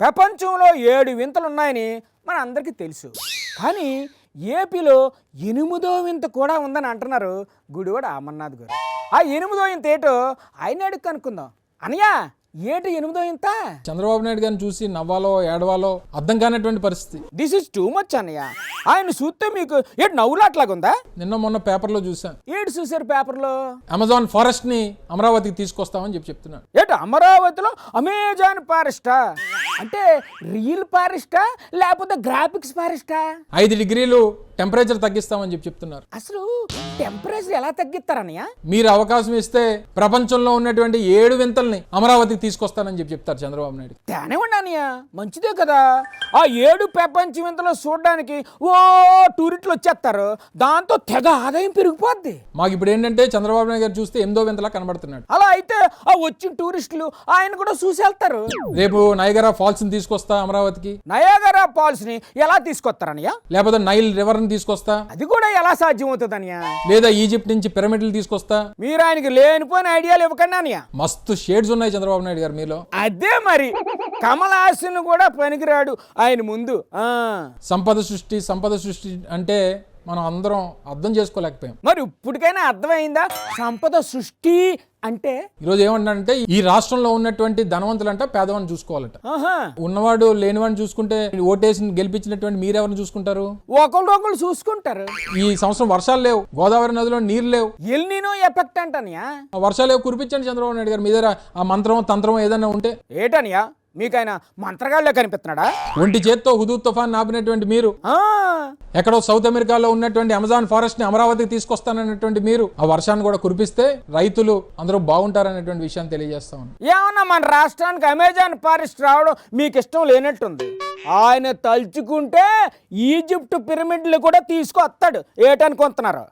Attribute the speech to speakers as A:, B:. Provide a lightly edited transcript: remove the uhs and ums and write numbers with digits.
A: ప్రపంచంలో 7 వింతలు ఉన్నాయని మన అందరికీ తెలుసు. కానీ ఏపీలో 8వ వింత కూడా ఉందని అంటున్నారు గుడివాడ అమర్నాథ్ గారు. ఆ 8వ వింత ఏంటో ఆయన అడిగి కనుక్కుందాం. అనయ్య, ఏంటి 8వ వింత?
B: చంద్రబాబు నాయుడు గారిని చూసి నవ్వాలో ఏడవాలో అర్థం కానటువంటి పరిస్థితి.
A: దిస్ ఇస్ టూ మచ్ అన్నయ్య. ఆయన చూస్తే మీకు ఏంటి నవ్వులాట్లాగుందా?
B: నిన్న మొన్న పేపర్లో చూసాను.
A: ఏంటి చూసారు పేపర్లో?
B: అమెజాన్ ఫారెస్ట్ ని అమరావతికి తీసుకొస్తామని చెప్తున్నాను.
A: ఏంటి అమరావతిలో అమెజాన్ ఫారెస్టా? అంటే రియల్ ఫారెస్టా లేకపోతే గ్రాఫిక్స్ ఫారెస్టా?
B: 5 డిగ్రీలు టెంపరేచర్ తగ్గిస్తామని చెప్తున్నారు.
A: అసలు టెంపరేచర్ ఎలా తగ్గిస్తారన్నయ్య?
B: మీరు అవకాశం ఇస్తే ప్రపంచంలో ఉన్నటువంటి 7 వింతల్ని అమరావతికి తీసుకొస్తానని చెప్తారు చంద్రబాబు నాయుడు.
A: తేనివ్వండి అన్నయ్య, మంచిదే కదా. ఆ 7 ప్రపంచ వింతలు చూడడానికి ఓ టూరిస్టులు వచ్చేస్తారు. దాంతో తెగ ఆదాయం పెరిగిపోద్ది.
B: మాకు ఇప్పుడు ఏంటంటే చంద్రబాబు నాయుడు గారు చూస్తే 8వ వింతలా కనబడుతున్నాడు.
A: అలా అయితే ఆ వచ్చిన టూరిస్టులు ఆయన కూడా చూసి వెళ్తారు.
B: రేపు నయగరా ఫాల్స్ ని తీసుకొస్తా అమరావతికి.
A: నయాగరా ఫాల్స్ ని ఎలా తీసుకొస్తారన్నయ్య?
B: లేకపోతే నైల్ రివర్ ని తీసుకొస్తా.
A: అది కూడా ఎలా సాధ్యం అవుతుంది అన్నయ్య?
B: లేదా ఈజిప్ట్ నుంచి పిరమిడ్లు తీసుకొస్తా.
A: మీరు ఆయనకి లేనిపోయిన ఐడియాలు ఇవ్వకండి అన్నయ్య.
B: మస్తు షేడ్స్ ఉన్నాయి చంద్రబాబు నాయుడు గారు మీలో.
A: అదే మరి కమల్ హాసన్ కూడా పనికిరాడు ఆయన ముందు.
B: సంపద సృష్టి అంటే మనం అందరం అర్థం చేసుకోలేకపోయాం.
A: మరి ఇప్పటికైనా అర్థమైందా సంపద సృష్టి అంటే?
B: ఈరోజు ఏమంటారంటే ఈ రాష్ట్రంలో ఉన్నటువంటి ధనవంతులంట పేదవాడిని చూసుకోవాలట. ఉన్నవాడు లేనివాడిని చూసుకుంటే ఓటేసి గెలిపించినటువంటి మీరెవరిని చూసుకుంటారు?
A: ఒకళ్ళు చూసుకుంటారు.
B: ఈ సంవత్సరం వర్షాలు లేవు, గోదావరి నదిలో నీరు లేవు.
A: ఎల్ నీనో ఎఫెక్ట్ అంటనియా?
B: వర్షాలు లేవు, కురిపించండి చంద్రబాబు నాయుడు గారు. మీ దగ్గర ఆ మంత్రం తంత్రం ఏదైనా ఉంటే.
A: ఏటనియా మీకైనా మంత్రగాళ్ళే కనిపిస్తున్నాడా?
B: ఒంటి చేత్తో హుదూద్ తుఫాన్ ఆపినటువంటి మీరు, ఎక్కడో సౌత్ అమెరికాలో ఉన్నటువంటి అమెజాన్ ఫారెస్ట్ ని అమరావతికి తీసుకొస్తానన్నటువంటి మీరు ఆ వర్షాన్ని కూడా కురిపిస్తే రైతులు అందరూ బాగుంటారనేటువంటి విషయాన్ని తెలియజేస్తా ఉన్నాం.
A: ఏమన్నా మన రాష్ట్రానికి అమెజాన్ ఫారెస్ట్ రావడం మీకు ఇష్టం లేనట్టుంది. ఆయన తలుచుకుంటే ఈజిప్ట్ పిరమిడ్లు కూడా తీసుకొస్తాడు. ఏటనుకుంటున్నారు?